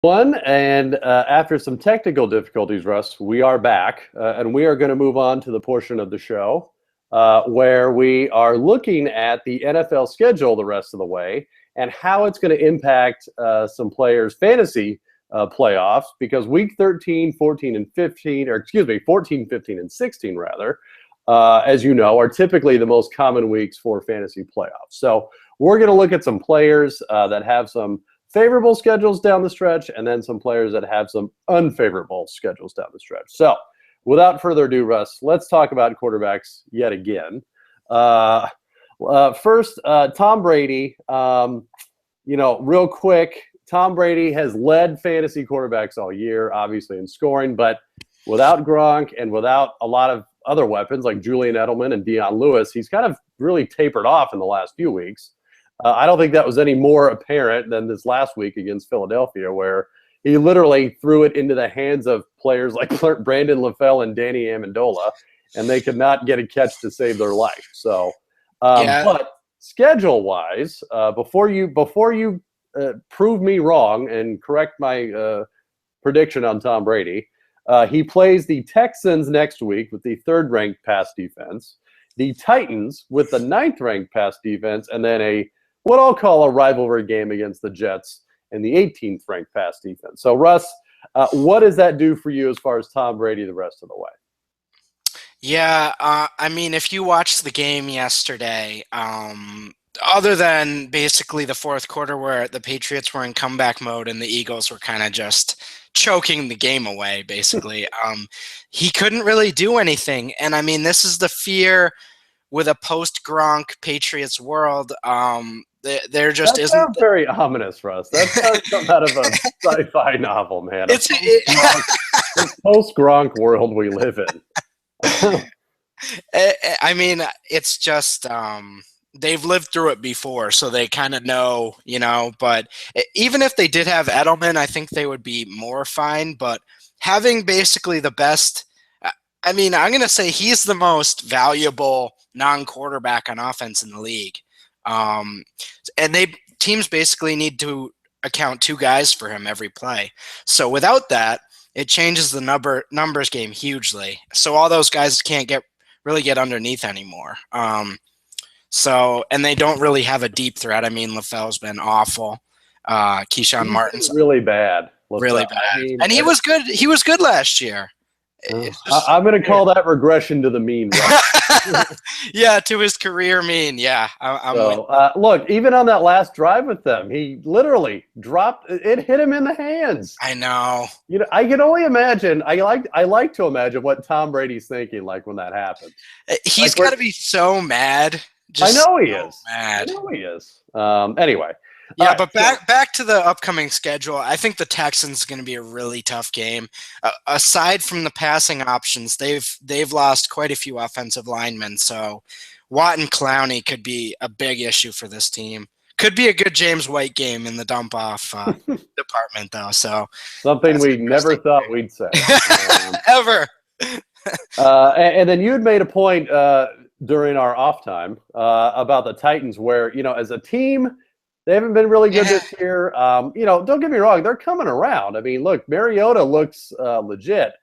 And after some technical difficulties, Russ, we are back, and we are going to move on to the portion of the show where we are looking at the NFL schedule the rest of the way and how it's going to impact some players' fantasy playoffs, because week 13, 14, and 15, or excuse me, 14, 15, and 16, rather, as you know, are typically the most common weeks for fantasy playoffs. So we're going to look at some players that have some favorable schedules down the stretch, and then some players that have some unfavorable schedules down the stretch. So without further ado, Russ, let's talk about quarterbacks yet again. First, Tom Brady. Real quick, Tom Brady has led fantasy quarterbacks all year, obviously in scoring, but without Gronk and without a lot of other weapons like Julian Edelman and Deion Lewis, he's kind of really tapered off in the last few weeks. I don't think that was any more apparent than this last week against Philadelphia, where he literally threw it into the hands of players like Brandon LaFell and Danny Amendola, and they could not get a catch to save their life. So, but schedule-wise, before you prove me wrong and correct my prediction on Tom Brady, he plays the Texans next week with the third-ranked pass defense, the Titans with the ninth-ranked pass defense, and then what I'll call a rivalry game against the Jets and the 18th ranked pass defense. So, Russ, what does that do for you as far as Tom Brady the rest of the way? Yeah, if you watched the game yesterday, other than basically the fourth quarter where the Patriots were in comeback mode and the Eagles were kind of just choking the game away, basically, he couldn't really do anything. And, this is the fear with a post-Gronk Patriots world. There just that isn't. Sounds very ominous, Russ. That sounds something out of a sci-fi novel, man. It's post-Gronk world we live in. It's just they've lived through it before, so they kind of know, But even if they did have Edelman, I think they would be more fine. But having basically the best, I'm going to say he's the most valuable non-quarterback on offense in the league. And teams basically need to account two guys for him every play. So without that, it changes the numbers game hugely. So all those guys can't really get underneath anymore. And they don't really have a deep threat. LaFell's been awful. Keyshawn Martin's really bad. Really bad. And he was good. He was good last year. I'm going to call that regression to the mean. Right? Yeah, to his career mean. Yeah. Look, even on that last drive with them, he literally dropped. It hit him in the hands. I know. I can only imagine. I like to imagine what Tom Brady's thinking like when that happens. He's got to be so mad. I know he is. Mad. I know he is. Anyway. Yeah, but back to the upcoming schedule, I think the Texans are going to be a really tough game. Aside from the passing options, they've lost quite a few offensive linemen, so Watt and Clowney could be a big issue for this team. Could be a good James White game in the dump-off department, though. So something we never thought we'd say. Ever. And then you had made a point during our off time about the Titans where, as a team, they haven't been really good this year. Don't get me wrong. They're coming around. Look, Mariota looks legit,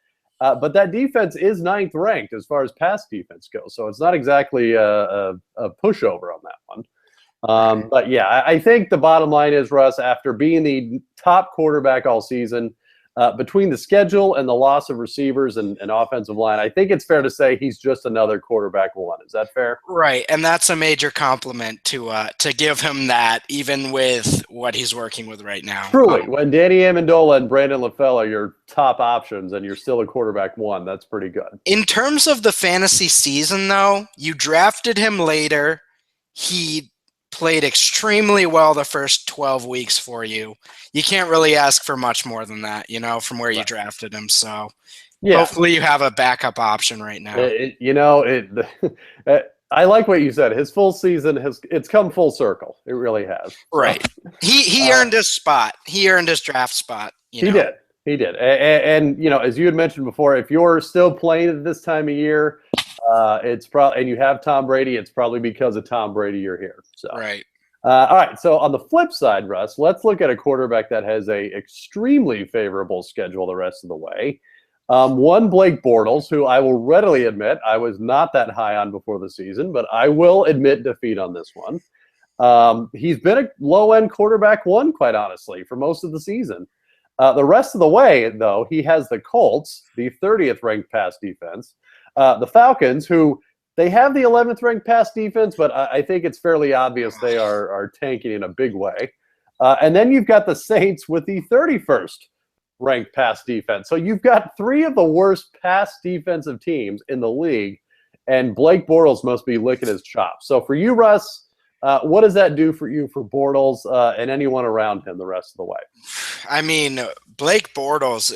but that defense is ninth ranked as far as pass defense goes. So it's not exactly a pushover on that one. But, yeah, I think the bottom line is, Russ, after being the top quarterback all season, between the schedule and the loss of receivers and offensive line, I think it's fair to say he's just another quarterback one. Is that fair? Right, and that's a major compliment to give him that, even with what he's working with right now. Truly, when Danny Amendola and Brandon LaFell are your top options and you're still a quarterback one, that's pretty good. In terms of the fantasy season, though, you drafted him later. He played extremely well the first 12 weeks for you. You can't really ask for much more than that, from where you drafted him. So hopefully you have a backup option right now. I like what you said. His full season it's come full circle. It really has. Right. He earned his spot. He earned his draft spot. He did. And as you had mentioned before, if you're still playing at this time of year, it's probably, and you have Tom Brady, it's probably because of Tom Brady you're here. So right. All right, so on the flip side, Russ, let's look at a quarterback that has a extremely favorable schedule the rest of the way. One, Blake Bortles, who I will readily admit I was not that high on before the season, but I will admit defeat on this one. He's been a low-end quarterback one, quite honestly, for most of the season. The rest of the way, though, he has the Colts, the 30th ranked pass defense, the Falcons, who they have the 11th ranked pass defense, but I think it's fairly obvious they are tanking in a big way. And then you've got the Saints with the 31st ranked pass defense. So you've got three of the worst pass defensive teams in the league, and Blake Bortles must be licking his chops. So for you, Russ, what does that do for you for Bortles and anyone around him the rest of the way? I mean, Blake Bortles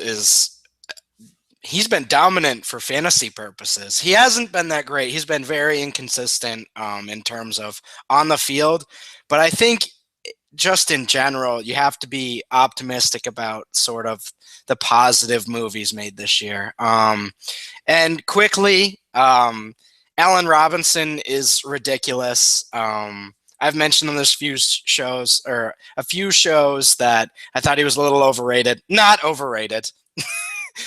he's been dominant for fantasy purposes. He hasn't been that great. He's been very inconsistent in terms of on the field. But I think just in general, you have to be optimistic about sort of the positive move he's made this year. And quickly, Allen Robinson is ridiculous. I've mentioned on this a few shows that I thought he was a little overrated. Not overrated.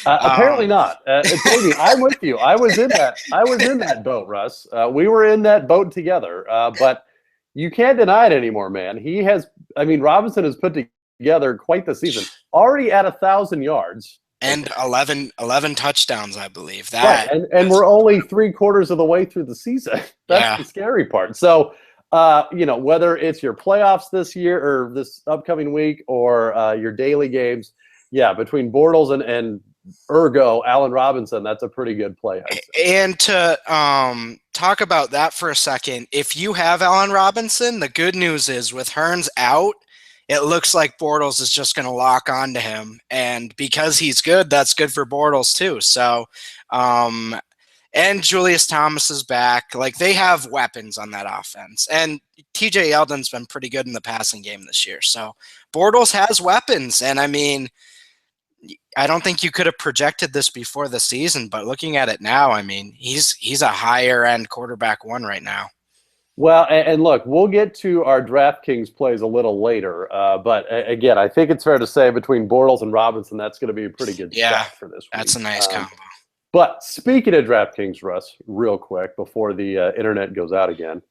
Apparently not. Maybe I'm with you. I was in that boat, Russ. We were in that boat together. But you can't deny it anymore, man. Robinson has put together quite the season. Already at 1,000 yards. And 11 touchdowns, I believe. Right. And we're only 3/4 of the way through the season. That's the scary part. So, whether it's your playoffs this year or this upcoming week or your daily games, between Bortles and ergo Allen Robinson, that's a pretty good play. And to talk about that for a second, if you have Allen Robinson, the good news is with Hearns out, it looks like Bortles is just going to lock onto him. And because he's good, that's good for Bortles too. So, and Julius Thomas is back. Like, they have weapons on that offense. And TJ Yeldon's been pretty good in the passing game this year. So Bortles has weapons. And I mean, I don't think you could have projected this before the season, but looking at it now, I mean, he's a higher end quarterback one right now. Well, and look, we'll get to our DraftKings plays a little later. But again, I think it's fair to say between Bortles and Robinson, that's going to be a pretty good stack for this week. That's a nice combo. But speaking of DraftKings, Russ, real quick before the internet goes out again,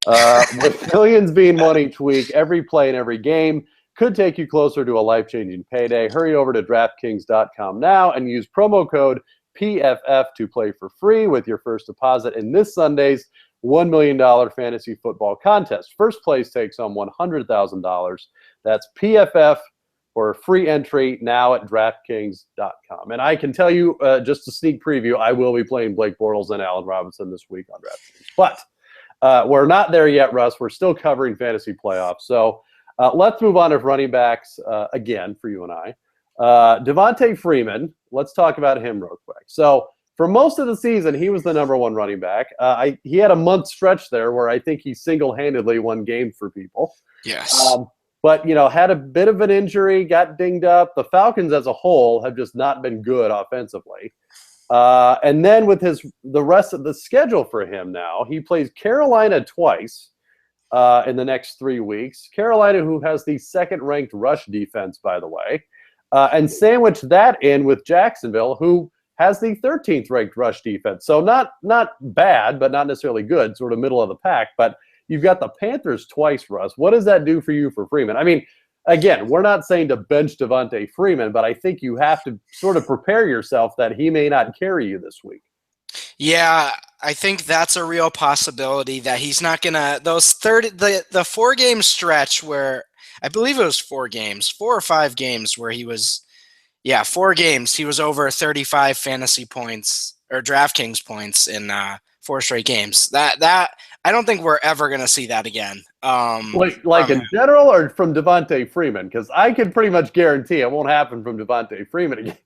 with millions being won each week, every play in every game could take you closer to a life-changing payday. Hurry over to DraftKings.com now and use promo code PFF to play for free with your first deposit in this Sunday's $1 million fantasy football contest. First place takes home $100,000. That's PFF for a free entry now at DraftKings.com. And I can tell you, just a sneak preview, I will be playing Blake Bortles and Allen Robinson this week on DraftKings. But we're not there yet, Russ. We're still covering fantasy playoffs. So let's move on to running backs again for you and I. Devonta Freeman, let's talk about him real quick. So for most of the season, he was the number one running back. He had a month stretch there where I think he single-handedly won games for people. Yes. But, had a bit of an injury, got dinged up. The Falcons as a whole have just not been good offensively. And then with the rest of the schedule for him now, he plays Carolina twice in the next 3 weeks. Carolina, who has the second-ranked rush defense, by the way. And sandwich that in with Jacksonville, who has the 13th ranked rush defense. So not bad, but not necessarily good, sort of middle of the pack. But you've got the Panthers twice, Russ. What does that do for you for Freeman? I mean, again, we're not saying to bench Devonta Freeman, but I think you have to sort of prepare yourself that he may not carry you this week. Yeah, I think that's a real possibility that he's not going to – the 4-game stretch where – I believe it was 4 or 5 games where he was – 4 games. He was over 35 fantasy points or DraftKings points in 4 straight games. That I don't think we're ever going to see that again. Like in general or from Devonta Freeman? Because I can pretty much guarantee it won't happen from Devonta Freeman again.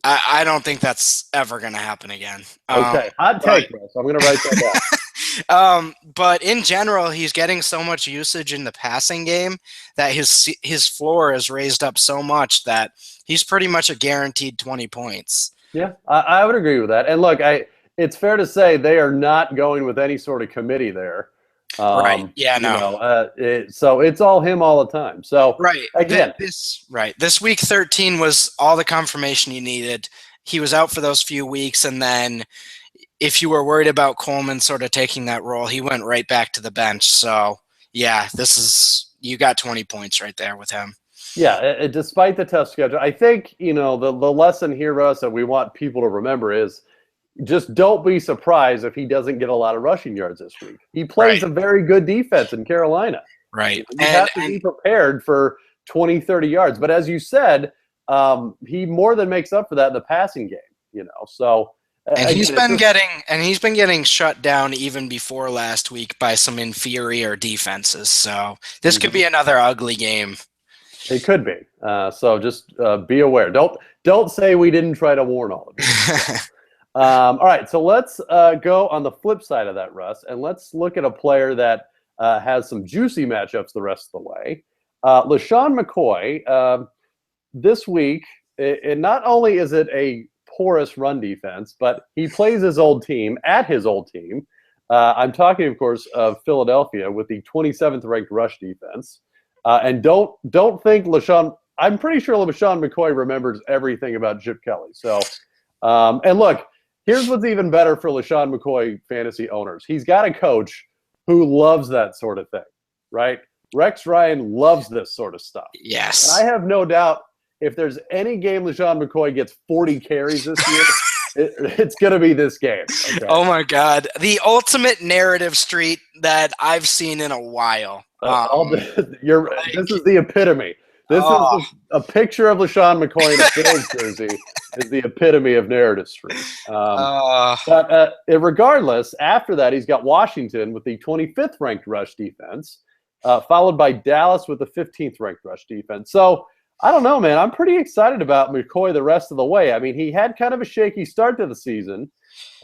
I don't think that's ever going to happen again. Okay, hot take, Russ. I'm going to write that down. But in general, he's getting so much usage in the passing game that his floor is raised up so much that he's pretty much a guaranteed 20 points. Yeah, I would agree with that. And look, it's fair to say they are not going with any sort of committee there. Right. Yeah, no. So it's all him all the time. So Right. again, This week 13 was all the confirmation you needed. He was out for those few weeks, and then if you were worried about Coleman sort of taking that role, he went right back to the bench. So yeah, you got 20 points right there with him. yeah, despite the tough schedule, I think, the lesson here, Russ, that we want people to remember is just don't be surprised if he doesn't get a lot of rushing yards this week. He plays Right. a very good defense in Carolina. Right. You have to be prepared for 20, 30 yards. But as you said, he more than makes up for that in the passing game, So and he's been getting shut down even before last week by some inferior defenses. So this could be another ugly game. It could be. So just be aware. Don't say we didn't try to warn all of you. All right, so let's go on the flip side of that, Russ, and let's look at a player that has some juicy matchups the rest of the way. LaShawn McCoy, this week, it not only is it a porous run defense, but he plays his old team at his old team. I'm talking, of course, of Philadelphia with the 27th ranked rush defense. And don't think LaShawn. I'm pretty sure LaShawn McCoy remembers everything about Chip Kelly. So, and look, here's what's even better for LaShawn McCoy fantasy owners. He's got a coach who loves that sort of thing, right? Rex Ryan loves this sort of stuff. Yes. And I have no doubt if there's any game LaShawn McCoy gets 40 carries this year, it's going to be this game. Okay? Oh, my God. The ultimate narrative street that I've seen in a while. This is the epitome. This is a picture of LaShawn McCoy in a Bills jersey is the epitome of narrative street. But regardless, after that, he's got Washington with the 25th ranked rush defense, followed by Dallas with the 15th ranked rush defense. So I don't know, man. I'm pretty excited about McCoy the rest of the way. I mean, he had kind of a shaky start to the season,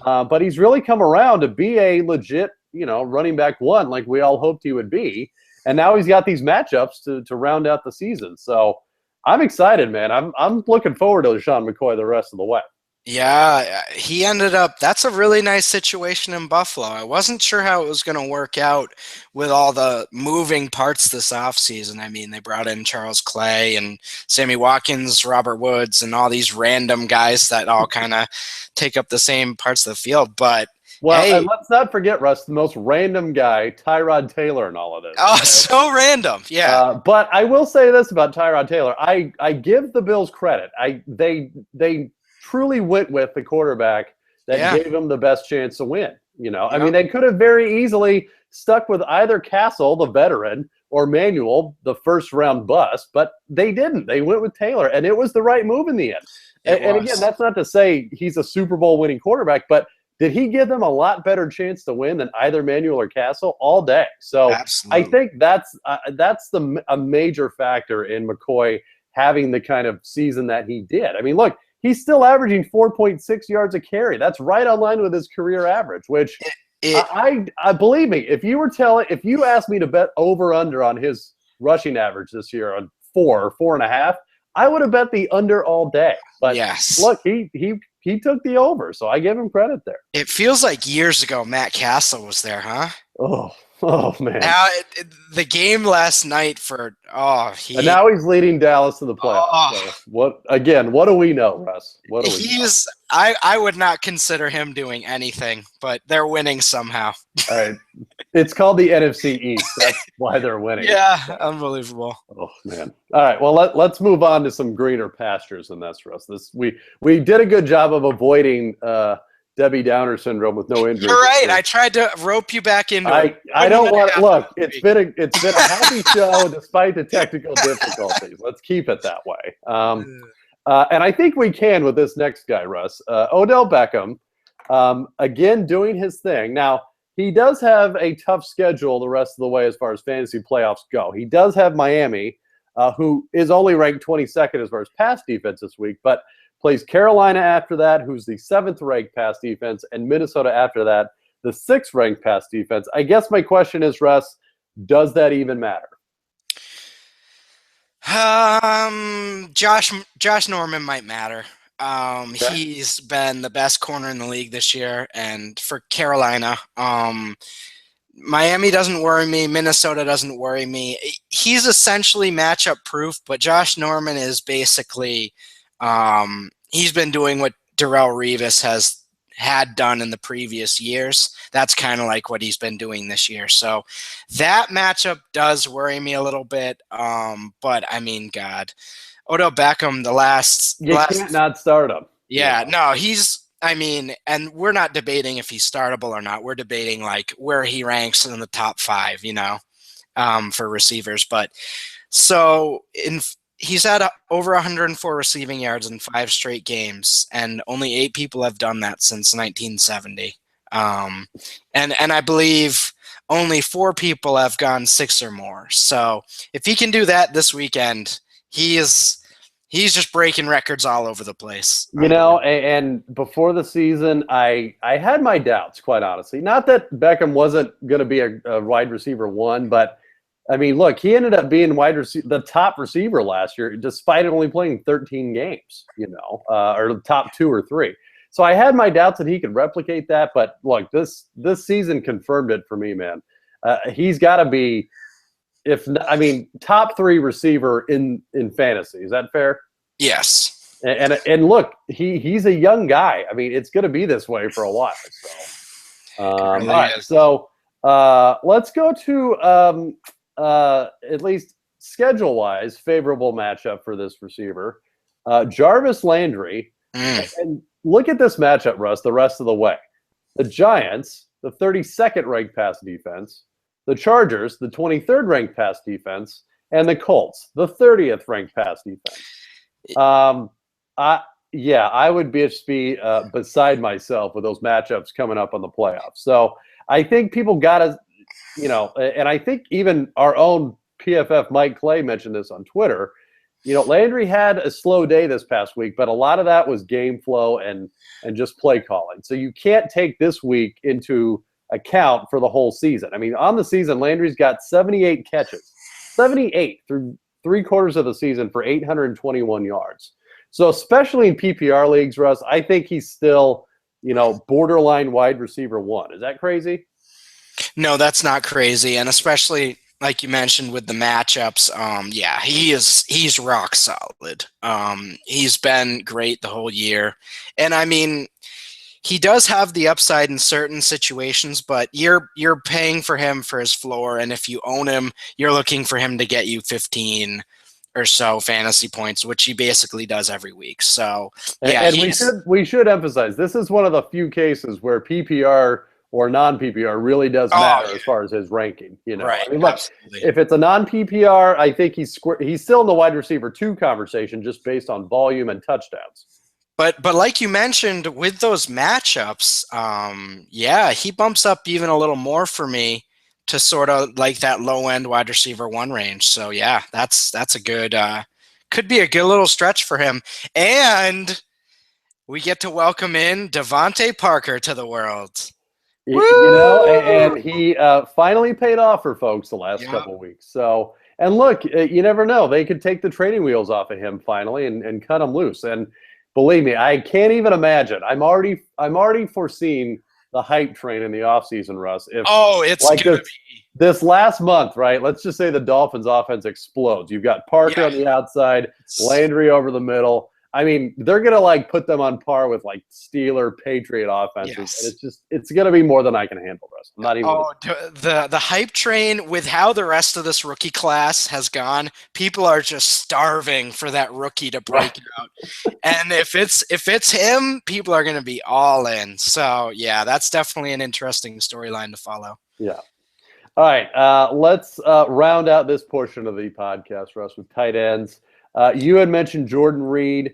but he's really come around to be a legit, running back one like we all hoped he would be. And now he's got these matchups to round out the season. So I'm excited, man. I'm looking forward to LaShawn McCoy the rest of the way. Yeah, he ended up – that's a really nice situation in Buffalo. I wasn't sure how it was going to work out with all the moving parts this offseason. I mean, they brought in Charles Clay and Sammy Watkins, Robert Woods, and all these random guys that all kind of take up the same parts of the field. But well, hey, and let's not forget, Russ, the most random guy, Tyrod Taylor, in all of this. Oh, so random, yeah. But I will say this about Tyrod Taylor: I give the Bills credit. They truly went with the quarterback that gave them the best chance to win. I mean, they could have very easily stuck with either Castle, the veteran, or Manuel, the first-round bust, but they didn't. They went with Taylor, and it was the right move in the end. And again, that's not to say he's a Super Bowl winning quarterback, but did he give them a lot better chance to win than either Manuel or Castle all day? So absolutely. I think that's a major factor in McCoy having the kind of season that he did. I mean, look, he's still averaging 4.6 yards a carry. That's right on line with his career average, which I believe me, if you asked me to bet over under on his rushing average this year on 4 or 4.5, I would have bet the under all day. But look, he took the over, so I give him credit there. It feels like years ago Matt Castle was there, huh? Oh man. Now the game last night and now he's leading Dallas to the playoffs. So what do we know, Russ? What do we know? I would not consider him doing anything, but they're winning somehow. All right. It's called the NFC East. That's why they're winning. Yeah, unbelievable. Oh man. All right. Well, let's move on to some greener pastures than this, Russ. We did a good job of avoiding Debbie Downer syndrome with no injury. You're right. I tried to rope you back into it. I don't want to look. It's been a happy show despite the technical difficulties. Let's keep it that way. And I think we can with this next guy, Russ. Odell Beckham, again doing his thing. Now he does have a tough schedule the rest of the way as far as fantasy playoffs go. He does have Miami, who is only ranked 22nd as far as pass defense this week, but plays Carolina after that, who's the 7th-ranked pass defense, and Minnesota after that, the 6th-ranked pass defense. I guess my question is, Russ, does that even matter? Josh Norman might matter. He's been the best corner in the league this year, and for Carolina, Miami doesn't worry me. Minnesota doesn't worry me. He's essentially matchup proof, but Josh Norman is basically he's been doing what Darrelle Revis had done in the previous years. That's kind of like what he's been doing this year. So that matchup does worry me a little bit. But I mean, God, Odell Beckham, You can't not start him. Yeah, no, and we're not debating if he's startable or not. We're debating like where he ranks in the top 5, for receivers. But so he's had over 104 receiving yards in 5 straight games, and only 8 people have done that since 1970. And I believe only 4 people have gone 6 or more. So if he can do that this weekend, he's just breaking records all over the place. And before the season, I had my doubts, quite honestly. Not that Beckham wasn't going to be a wide receiver 1, but I mean, look, he ended up being the top receiver last year, despite only playing 13 games, or the top 2 or 3. So I had my doubts that he could replicate that. But look, this season confirmed it for me, man. He's got to be, top 3 receiver in fantasy. Is that fair? Yes. And look, he's a young guy. I mean, it's going to be this way for a while. So, all right. So let's go to at least schedule-wise favorable matchup for this receiver, Jarvis Landry. And look at this matchup, Russ. The rest of the way, the Giants, the 32nd ranked pass defense. The Chargers, the 23rd ranked pass defense, and the Colts, the 30th ranked pass defense. I would be beside myself with those matchups coming up on the playoffs. So I think people got to, and I think even our own PFF Mike Clay mentioned this on Twitter. Landry had a slow day this past week, but a lot of that was game flow and just play calling. So you can't take this week into account for the whole season. I mean, on the season, Landry's got 78 catches, 78 through 3/4 of the season for 821 yards. So especially in PPR leagues, Russ, I think he's still, borderline wide receiver 1. Is that crazy? No, that's not crazy. And especially like you mentioned with the matchups, he's rock solid. He's been great the whole year. And I mean, he does have the upside in certain situations, but you're paying for him for his floor, and if you own him, you're looking for him to get you 15 or so fantasy points, which he basically does every week. So, we should emphasize this is one of the few cases where PPR or non-PPR really does matter as far as his ranking. Right, I mean, look, if it's a non-PPR, I think he's still in the wide receiver 2 conversation just based on volume and touchdowns. But like you mentioned, with those matchups, he bumps up even a little more for me to sort of like that low-end wide receiver 1 range. So, yeah, that's a good could be a good little stretch for him. And we get to welcome in Devonta Parker to the world. And he finally paid off for folks the last couple of weeks. So, and look, you never know. They could take the training wheels off of him finally and cut him loose. And believe me, I can't even imagine. I'm already foreseeing the hype train in the offseason, Russ. It's like going to be. This last month, right? Let's just say the Dolphins' offense explodes. You've got Parker on the outside, Landry over the middle. I mean, they're going to put them on par with Steeler, Patriot offenses. Yes. And it's going to be more than I can handle, Russ. I'm not even. The hype train with how the rest of this rookie class has gone, people are just starving for that rookie to break out. And if it's him, people are going to be all in. So yeah, that's definitely an interesting storyline to follow. Yeah. All right. Let's round out this portion of the podcast, Russ, with tight ends. You had mentioned Jordan Reed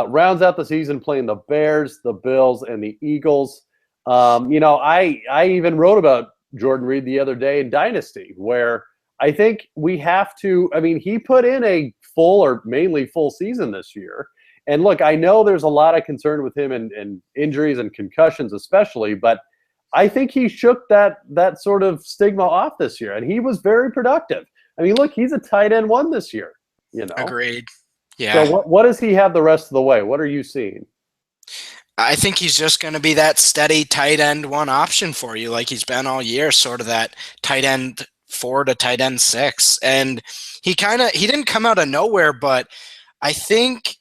rounds out the season playing the Bears, the Bills, and the Eagles. I even wrote about Jordan Reed the other day in Dynasty, where I think we have to – I mean, he put in a full or mainly full season this year. And, look, I know there's a lot of concern with him and injuries and concussions especially, but I think he shook that sort of stigma off this year, and he was very productive. I mean, look, he's a tight end 1 this year. Agreed. Yeah. So what does he have the rest of the way? What are you seeing? I think he's just going to be that steady tight end one option for you, like he's been all year, sort of that tight end 4 to tight end 6. And he didn't come out of nowhere, but I think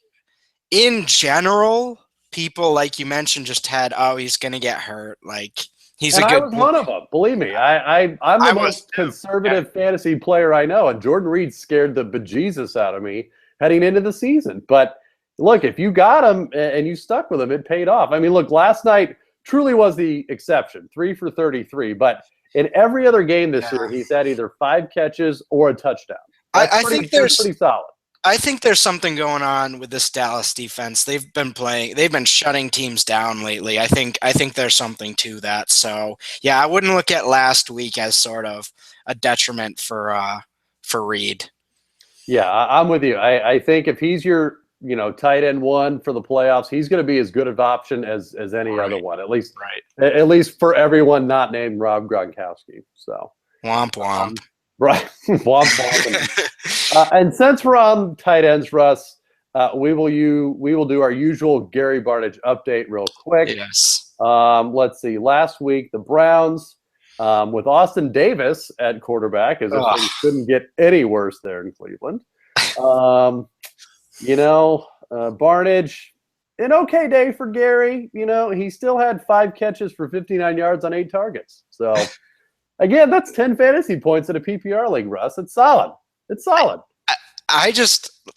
in general, people, like you mentioned, just had, oh, he's going to get hurt. Like, he's And a I good. was one of them. Believe me, I'm the I was most too. conservative fantasy player I know, and Jordan Reed scared the bejesus out of me heading into the season. But look, if you got him and you stuck with him, it paid off. I mean, look, last night truly was the exception, 3 for 33. But in every other game this year, he's had either 5 catches or a touchdown. I think that's pretty solid. I think there's something going on with this Dallas defense. They've been shutting teams down lately. I think there's something to that. So yeah, I wouldn't look at last week as sort of a detriment for Reed. Yeah, I'm with you. I think if he's your tight end 1 for the playoffs, he's going to be as good of option as any other one. At least for everyone not named Rob Gronkowski. So womp womp. Right, womp womp. And since we're on tight ends, Russ, we will do our usual Gary Barnidge update real quick. Yes. Let's see. Last week, the Browns, with Austin Davis at quarterback, as if things couldn't get any worse there in Cleveland. Barnidge, an okay day for Gary. He still had 5 catches for 59 yards on 8 targets. So, again, that's 10 fantasy points in a PPR league, Russ. It's solid. It's solid.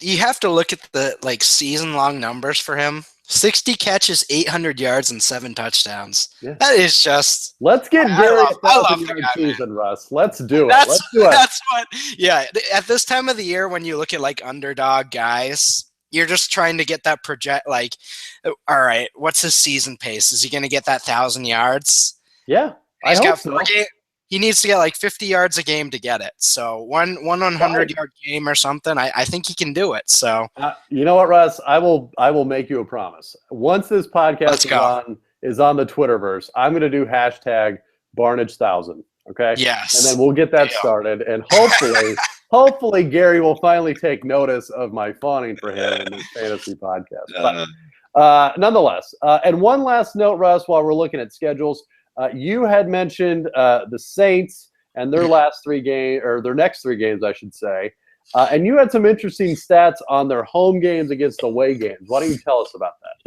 You have to look at the season-long numbers for him. 60 catches, 800 yards, and 7 touchdowns. Yeah. That is just. Let's get Gary a 1,000-yard season, man. Russ. Let's do it. Let's do it. That's what. Yeah, at this time of the year, when you look at underdog guys, you're just trying to get that project. All right, what's his season pace? Is he going to get that 1,000 yards? Yeah, I hope so. He needs to get 50 yards a game to get it. So one 100-yard game or something. I think he can do it. So you know what, Russ? I will make you a promise. Once this podcast is on the Twitterverse, I'm going to do hashtag Barnidge1000. Okay. Yes. And then we'll get that started, and hopefully Gary will finally take notice of my fawning for him in this fantasy podcast. But nonetheless, and one last note, Russ, while we're looking at schedules. You had mentioned the Saints and their last 3 games, or their next 3 games, I should say. And you had some interesting stats on their home games against away games. Why don't you tell us about that?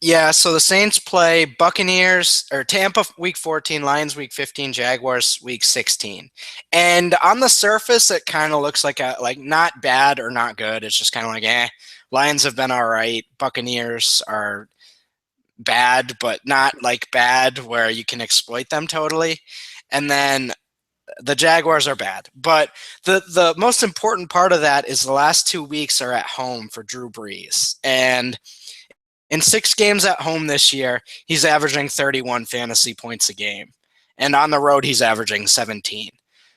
Yeah, so the Saints play Tampa week 14, Lions week 15, Jaguars week 16. And on the surface, it kind of looks like not bad or not good. It's just kind of Lions have been all right. Buccaneers are bad, but not bad where you can exploit them totally. And then the Jaguars are bad. But the most important part of that is the last 2 weeks are at home for Drew Brees. And in 6 games at home this year, he's averaging 31 fantasy points a game. And on the road, he's averaging 17.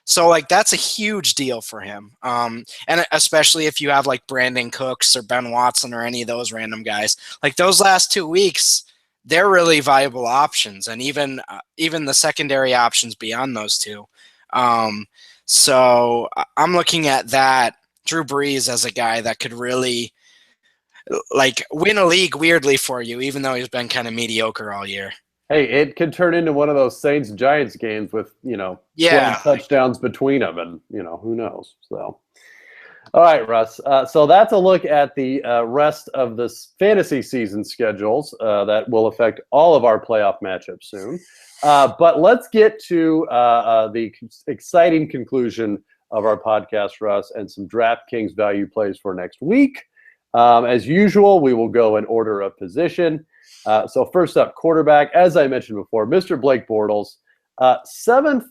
So that's a huge deal for him. And especially if you have Brandon Cooks or Ben Watson or any of those random guys. Those last 2 weeks, they're really viable options, and even the secondary options beyond those 2. So I'm looking at that Drew Brees as a guy that could really win a league weirdly for you, even though he's been kind of mediocre all year. Hey, it could turn into one of those Saints-Giants games with 20 touchdowns between them, and who knows. So. All right, Russ. So that's a look at the rest of the fantasy season schedules that will affect all of our playoff matchups soon. But let's get to the exciting conclusion of our podcast, Russ, and some DraftKings value plays for next week. As usual, we will go in order of position. So first up, quarterback. As I mentioned before, Mr. Blake Bortles, 7th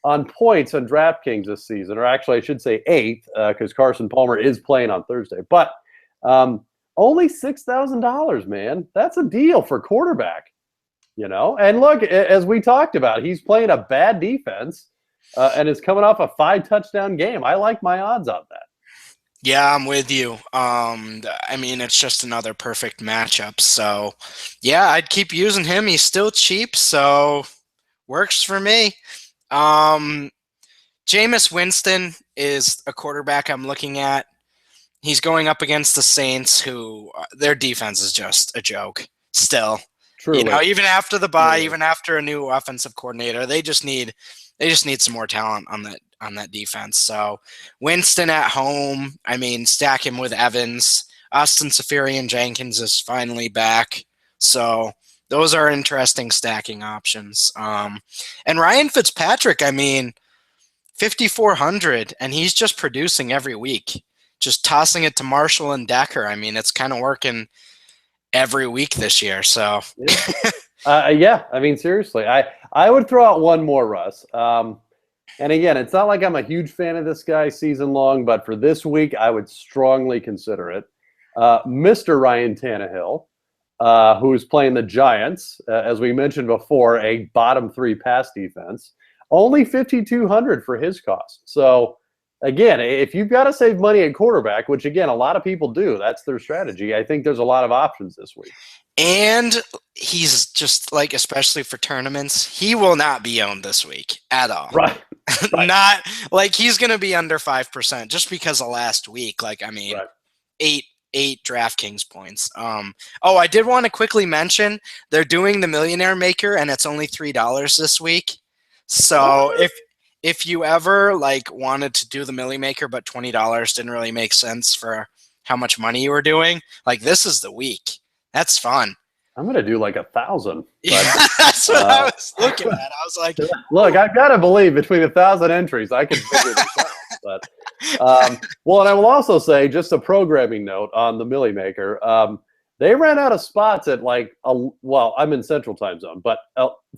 on points on DraftKings this season, or actually I should say 8th, because Carson Palmer is playing on Thursday. But only $6,000, man. That's a deal for quarterback, And look, as we talked about, he's playing a bad defense and is coming off a 5-touchdown game. I like my odds on that. Yeah, I'm with you. It's just another perfect matchup. So, yeah, I'd keep using him. He's still cheap, so works for me. Jameis Winston is a quarterback I'm looking at. He's going up against the Saints, who their defense is just a joke still. Truly. Even after the bye, even after a new offensive coordinator, they just need some more talent on that defense. So Winston at home, stack him with Evans. Austin Seferian-Jenkins is finally back. So those are interesting stacking options. And Ryan Fitzpatrick, 5,400, and he's just producing every week, just tossing it to Marshall and Decker. It's kind of working every week this year. So seriously, I would throw out one more, Russ. And again, it's not like I'm a huge fan of this guy season long, but for this week, I would strongly consider it. Mr. Ryan Tannehill, who's playing the Giants, as we mentioned before, a bottom 3 pass defense. Only 5,200 for his cost. So, again, if you've got to save money at quarterback, which, again, a lot of people do, that's their strategy, I think there's a lot of options this week. And he's just, especially for tournaments, he will not be owned this week at all. Right. Not, he's going to be under 5% just because of last week. Right. 8 DraftKings points. I did want to quickly mention they're doing the Millionaire Maker, and it's only $3 this week. So if you ever wanted to do the Millie Maker, but $20 didn't really make sense for how much money you were doing, this is the week. That's fun. I'm going to do 1,000. Yeah, that's what I was looking at. I was like, look, I've got to believe between 1,000 entries, I can figure this out. But, and I will also say, just a programming note on the Millie Maker, they ran out of spots at I'm in Central Time Zone, but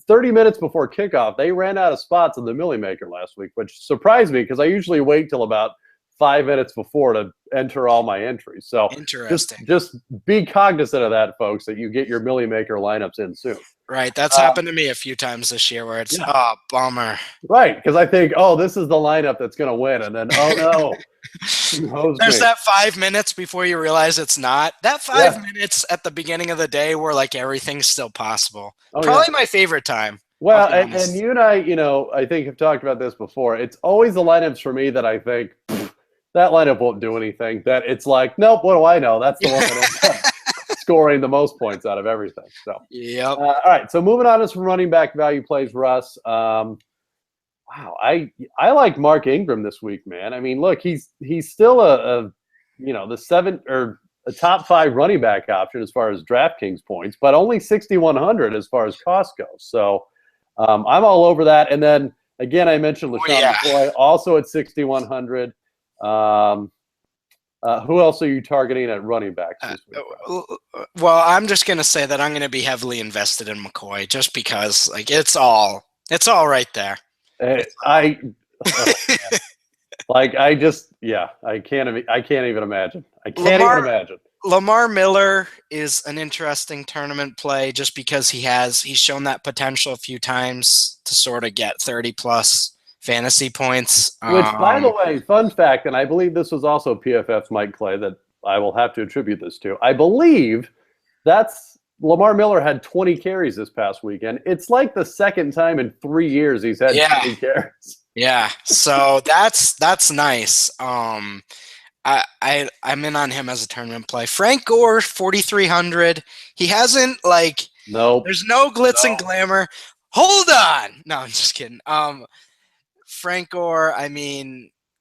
30 minutes before kickoff, they ran out of spots in the Millie Maker last week, which surprised me because I usually wait till about 5 minutes before to enter all my entries. So interesting. Just be cognizant of that, folks, that you get your Millie Maker lineups in soon. Right. That's happened to me a few times this year where it's, bummer. Right. Because I think, this is the lineup that's going to win. And then, no. There's that 5 minutes before you realize it's not. That 5 minutes at the beginning of the day where everything's still possible. Probably my favorite time. Well, and you and I, I think have talked about this before. It's always the lineups for me that I think that lineup won't do anything. That it's nope, what do I know? That's the one that scoring the most points out of everything. So, yep. All right. So moving on to some running back value plays, Russ. Wow, I like Mark Ingram this week, man. Look, he's still the 7 or a top 5 running back option as far as DraftKings points, but only 6,100 as far as cost goes. So I'm all over that. And then again, I mentioned LaShawn McCoy also at 6,100. Who else are you targeting at running back this week? Well, I'm just going to say that I'm going to be heavily invested in McCoy just because it's all right there. I can't even imagine. Lamar Miller is an interesting tournament play just because he's shown that potential a few times to sort of get 30 plus fantasy points. Which, by the way, fun fact, and I believe this was also PFF's Mike Clay that I will have to attribute this to. I believe Lamar Miller had 20 carries this past weekend. It's the second time in 3 years he's had 20 carries. Yeah, so that's nice. I'm in on him as a tournament play. Frank Gore, 4,300. He hasn't nope. There's no glitz and glamour. Hold on. No, I'm just kidding. Frank Gore,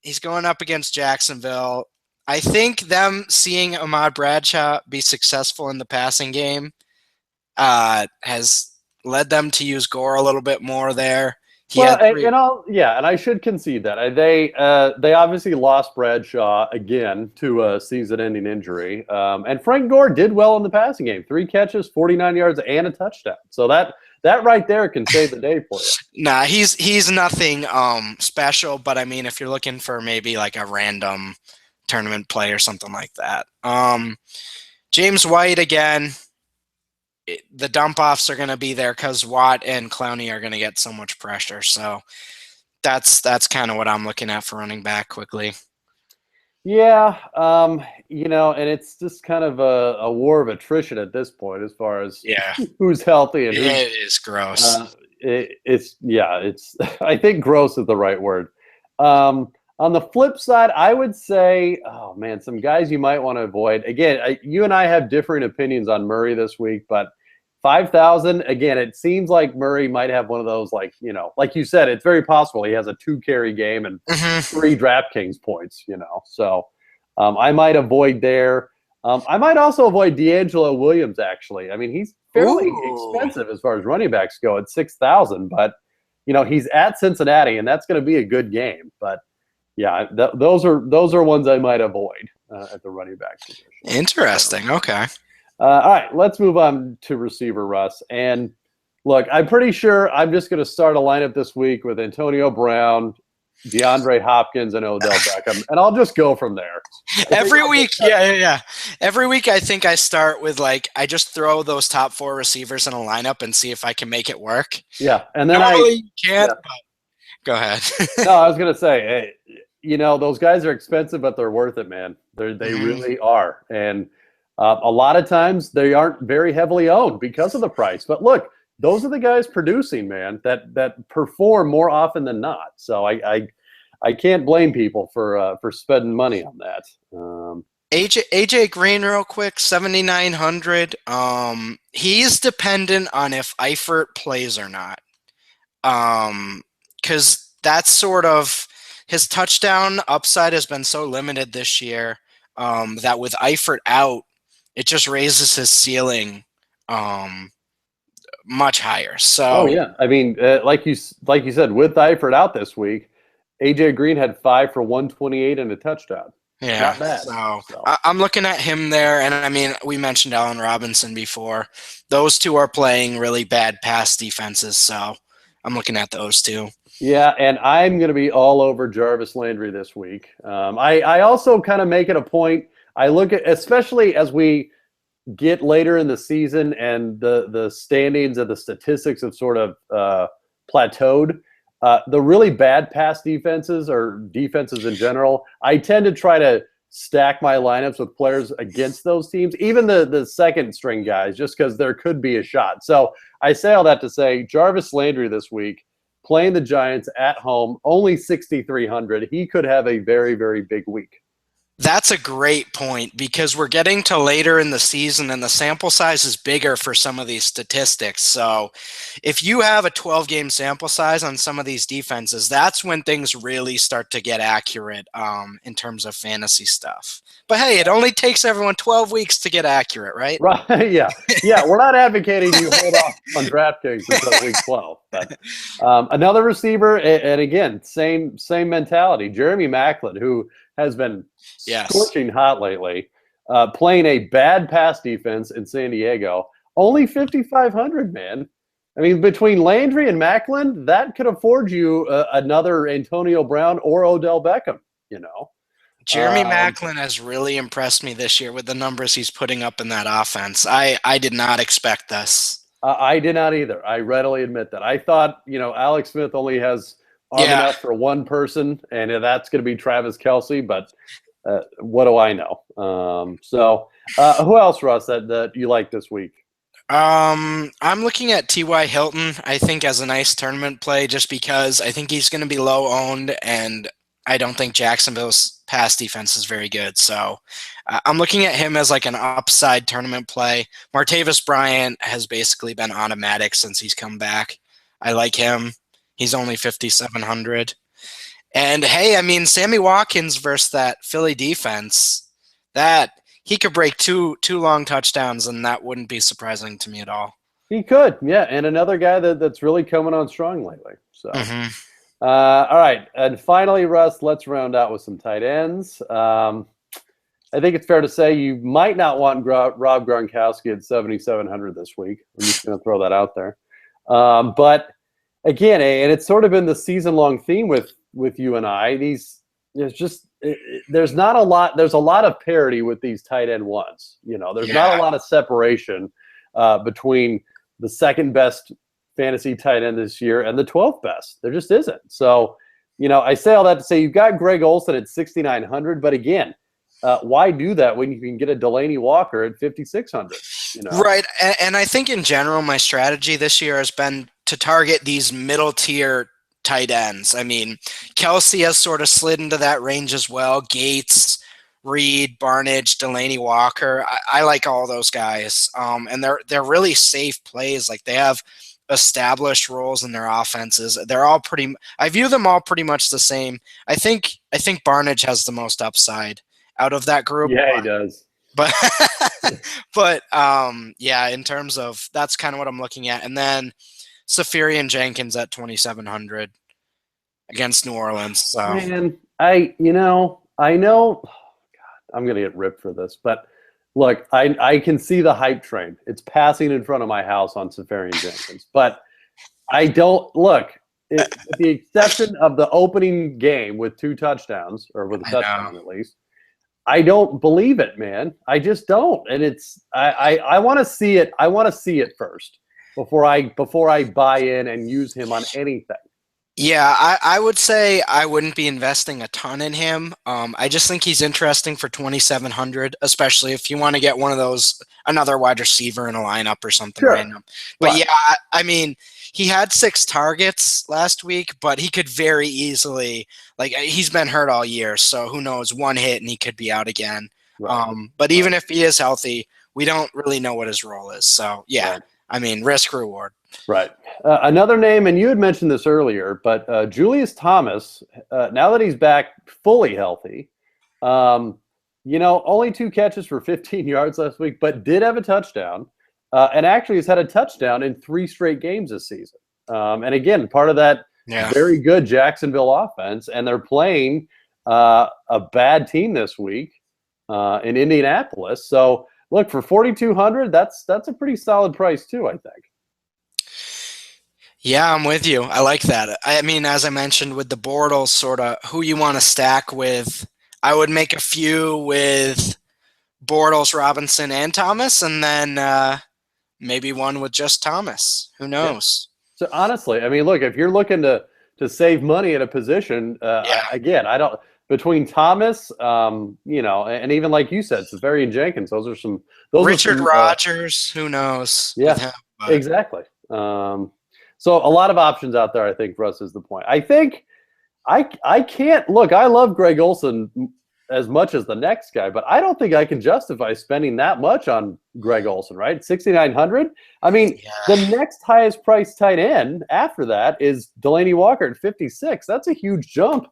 he's going up against Jacksonville. I think them seeing Ahmad Bradshaw be successful in the passing game has led them to use Gore a little bit more there. And I should concede that they obviously lost Bradshaw again to a season-ending injury, and Frank Gore did well in the passing game: 3 catches, 49 yards, and a touchdown. So that right there can save the day for you. Nah, he's nothing special, but if you're looking for maybe a random tournament play or something like that, James White again. The dump-offs are going to be there because Watt and Clowney are going to get so much pressure. So that's kind of what I'm looking at for running back quickly. Yeah, and it's just kind of a war of attrition at this point as far as who's healthy and it is gross. It's I think gross is the right word. On the flip side, I would say, some guys you might want to avoid. Again, you and I have differing opinions on Murray this week, but 5,000. Again, it seems like Murray might have one of those, like, like you said, it's very possible he has a 2-carry game and 3 DraftKings points, So I might avoid there. I might also avoid D'Angelo Williams, actually. I mean, he's fairly expensive as far as running backs go at 6,000, but, he's at Cincinnati, and that's going to be a good game. But, yeah, those are ones I might avoid at the running back position. Interesting. Okay. All right, let's move on to receiver, Russ. And look, I'm pretty sure I'm just going to start a lineup this week with Antonio Brown, DeAndre Hopkins, and Odell Beckham, and I'll just go from there. Every week, yeah. Every week I think I start with, I just throw those top 4 receivers in a lineup and see if I can make it work. Yeah, and then normally you can't, but go ahead. No, I was going to say, those guys are expensive, but they're worth it, man. They really are. And a lot of times they aren't very heavily owned because of the price. But look, those are the guys producing, man, that perform more often than not. So I can't blame people for spending money on that. AJ Green, real quick, 7,900. He's dependent on if Eifert plays or not. Because that's sort of his touchdown upside has been so limited this year that with Eifert out, it just raises his ceiling much higher. So, yeah, I mean, like you said, with Eifert out this week, AJ Green had 5 for 128 and a touchdown. Yeah, not bad. So I'm looking at him there, and I mean, we mentioned Allen Robinson before. Those two are playing really bad pass defenses, so I'm looking at those two. Yeah, and I'm going to be all over Jarvis Landry this week. I also kind of make it a point. I look at, especially as we get later in the season and the standings and the statistics have sort of plateaued, the really bad pass defenses or defenses in general, I tend to try to stack my lineups with players against those teams, even the second string guys, just because there could be a shot. So I say all that to say Jarvis Landry this week, playing the Giants at home, only 6,300. He could have a very, very big week. That's a great point because we're getting to later in the season and the sample size is bigger for some of these statistics. So if you have a 12-game sample size on some of these defenses, that's when things really start to get accurate in terms of fantasy stuff. But hey, it only takes everyone 12 weeks to get accurate, right? Right. Yeah. Yeah. We're not advocating you hold off on DraftKings until week 12. But another receiver, and again, same mentality. Jeremy Maclin, who has been scorching hot lately, playing a bad pass defense in San Diego. Only 5,500, man. I mean, between Landry and Maclin, that could afford you another Antonio Brown or Odell Beckham, Jeremy Maclin has really impressed me this year with the numbers he's putting up in that offense. I did not expect this. I did not either. I readily admit that. I thought, Alex Smith only has enough for one person, and that's going to be Travis Kelce, but what do I know? So who else, Russ, that you like this week? I'm looking at T.Y. Hilton, I think, as a nice tournament play just because I think he's going to be low owned, and I don't think Jacksonville's pass defense is very good. So I'm looking at him as like an upside tournament play. Martavis Bryant has basically been automatic since he's come back. I like him. He's only 5,700. And hey, I mean, Sammy Watkins versus that Philly defense, that he could break two long touchdowns, and that wouldn't be surprising to me at all. He could, yeah. And another guy that's really coming on strong lately. So. All right, and finally, Russ, let's round out with some tight ends. I think it's fair to say you might not want Rob Gronkowski at 7,700 this week. I'm just going to throw that out there. But again, and it's sort of been the season-long theme with you and I. There's not a lot. There's a lot of parity with these tight end ones. There's not a lot of separation between the second best fantasy tight end this year and the 12th best. There just isn't. So, I say all that to say you've got Greg Olsen at 6,900, but again, why do that when you can get a Delaney Walker at 5,600? Right, and I think in general my strategy this year has been to target these middle tier tight ends. I mean, Kelce has sort of slid into that range as well. Gates, Reed, Barnage, Delaney Walker. I like all those guys, and they're really safe plays. Like they have established roles in their offenses. They're all pretty. I view them all pretty much the same. I think Barnage has the most upside out of that group. Yeah, he does. But yeah, in terms of that's kind of what I'm looking at, and then Safarian Jenkins at 2,700 against New Orleans. So man, I know. Oh, God, I'm gonna get ripped for this, but look, I can see the hype train. It's passing in front of my house on Safarian Jenkins, but I don't look. With the exception of the opening game with 2 touchdowns, or with a touchdown at least, I don't believe it, man. I just don't, and it's I want to see it. I want to see it first before I buy in and use him on anything. yeah, I would say I wouldn't be investing a ton in him. I just think he's interesting for 2,700, especially if you want to get one of those, another wide receiver in a lineup or something random. But Right. yeah, I mean, he had 6 targets last week, but he could very easily, like he's been hurt all year, so who knows, one hit and he could be out again. Right. But even if he is healthy, we don't really know what his role is. So yeah, Right. I mean, risk reward. Right. Another name, and you had mentioned this earlier, but Julius Thomas, now that he's back fully healthy, only 2 catches for 15 yards last week, but did have a touchdown, and actually has had a touchdown in 3 straight games this season. And again, part of that very good Jacksonville offense, and they're playing a bad team this week in Indianapolis. So look, for 4,200, that's a pretty solid price too, I think. Yeah, I'm with you. I like that. I mean, as I mentioned with the Bortles, sort of who you want to stack with, I would make a few with Bortles, Robinson, and Thomas, and then maybe one with just Thomas. Who knows? Yeah. So honestly, I mean, look, if you're looking to save money at a position, again, I don't. Between Thomas, and even like you said, Safarian Jenkins, those are some. Richard Rodgers, who knows? Yeah, exactly. So a lot of options out there, I think, for us is the point. I think I can't look. I love Greg Olsen as much as the next guy, but I don't think I can justify spending that much on Greg Olsen. Right, 6,900. I mean, the next highest priced tight end after that is Delaney Walker at 56. That's a huge jump.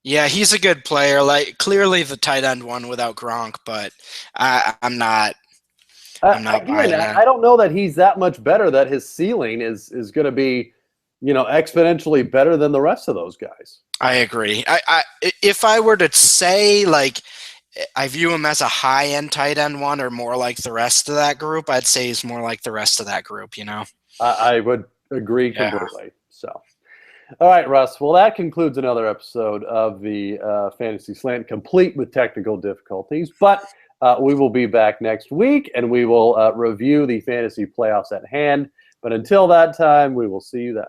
Yeah, he's a good player. Like clearly the tight end one without Gronk, but I'm not. I don't know that he's that much better. That his ceiling is going to be, exponentially better than the rest of those guys. I agree. If I were to say, like, I view him as a high-end tight end one or more like the rest of that group, I'd say he's more like the rest of that group, I would agree completely. So, all right, Russ. Well, that concludes another episode of the Fantasy Slant, complete with technical difficulties. But we will be back next week, and we will review the fantasy playoffs at hand. But until that time, we will see you then.